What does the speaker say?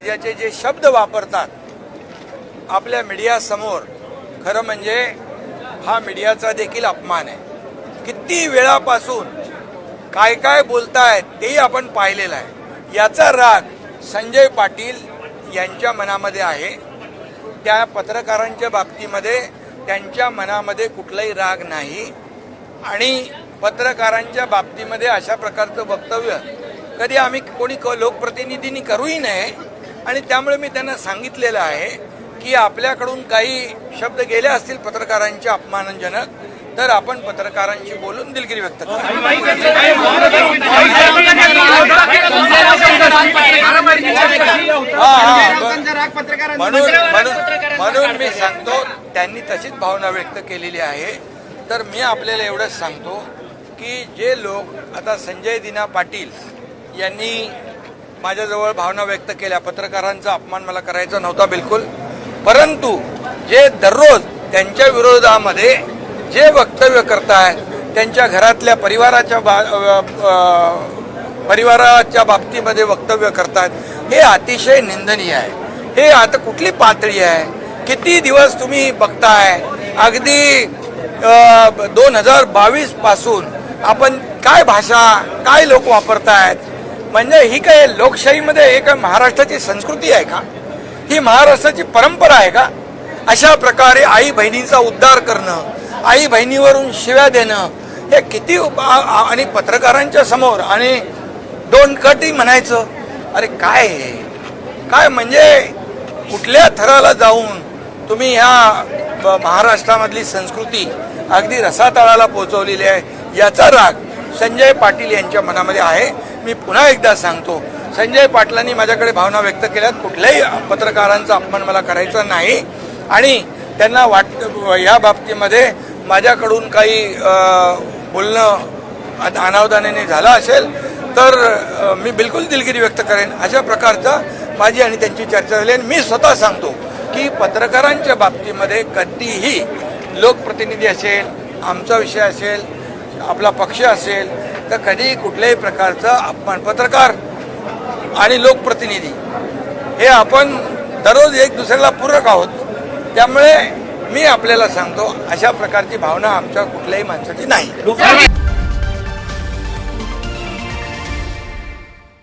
दर्जाचे जे शब्द वापरतात आपल्या मीडियासमोर, खरं म्हणजे हा मीडियाचा देखील अपमान आहे. किती वेळापासून काय काय बोलतायत तेही आपण पाहिलेलं आहे. याचा राग संजय पाटील यांच्या मनामध्ये आहे. त्या पत्रकारांच्या बाबतीमध्ये त्यांच्या मनामध्ये कुठलाही राग नाही आणि पत्रकारांच्या बाबतीमध्ये अशा प्रकारचं वक्तव्य कधी आम्ही कोणी लोकप्रतिनिधींनी करूही नये. आणि त्यामुळे मी त्यांना सांगितलेलं आहे की आपल्याकडून काही शब्द गेले असतील पत्रकारांच्या अपमानजनक तर आपण पत्रकारांशी बोलून दिलगिरी व्यक्त करू. म्हणून मी सांगतो त्यांनी तशीच भावना व्यक्त केलेली आहे. तर मी आपल्याला एवढंच सांगतो की जे लोक आता संजय दिना पाटील यांनी माझ्याजवळ भावना व्यक्त केल्या, पत्रकारांचा अपमान मला करायचा नव्हता बिलकुल, परंतु जे दररोज त्यांच्या विरोधामध्ये जे वक्तव्य करतायत, त्यांच्या घरातल्या परिवाराच्या बाबतीमध्ये वक्तव्य करतायत, हे अतिशय निंदनीय आहे. हे आता कुठली पातळी आहे? किती दिवस तुम्ही बघताय? अगदी 2022 पासून आपण काय भाषा काय लोक वापरतायत? म्हणजे ही काय लोकशाहीमध्ये एक महाराष्ट्राची संस्कृती आहे का? ही महाराष्ट्राची परंपरा आहे का? अशा प्रकारे आई बहिणीचा उद्धार करणं, आई बहिणीवरून शिव्या देणं हे किती आणि पत्रकारांच्या समोर आणि दोन कटी म्हणायचं. अरे काय हे काय? म्हणजे कुठल्या थराला जाऊन तुम्ही ह्या महाराष्ट्रामधली संस्कृती अगदी रसातळाला पोहोचवलेली आहे. याचा राग संजय पाटील यांच्या मनामध्ये आहे. मी पुन्हा एकदा सांगतो, संजय पाटलांनी माझ्याकडे भावना व्यक्त केल्यात. कुठल्याही पत्रकारांचा अपमान मला करायचा नाही आणि त्यांना या बाबतीमध्ये माझ्याकडून काही बोलणं अनावधानाने झालं असेल तर मी बिलकुल दिलगिरी व्यक्त करेन. अशा प्रकारचा माझी आणि त्यांची चर्चा झाली. आणि मी स्वतः सांगतो की पत्रकारांच्या बाबतीमध्ये कधीही लोकप्रतिनिधी असेल, आमचा विषय असेल, आपला पक्ष असेल तर कधी कुठल्याही प्रकारचा अपमान, पत्रकार आणि लोकप्रतिनिधी हे आपण दररोज एक दुसऱ्याला पूरक आहोत. त्यामुळे मी आपल्याला सांगतो अशा प्रकारची भावना आमच्या कुठल्याही माणसाची नाही.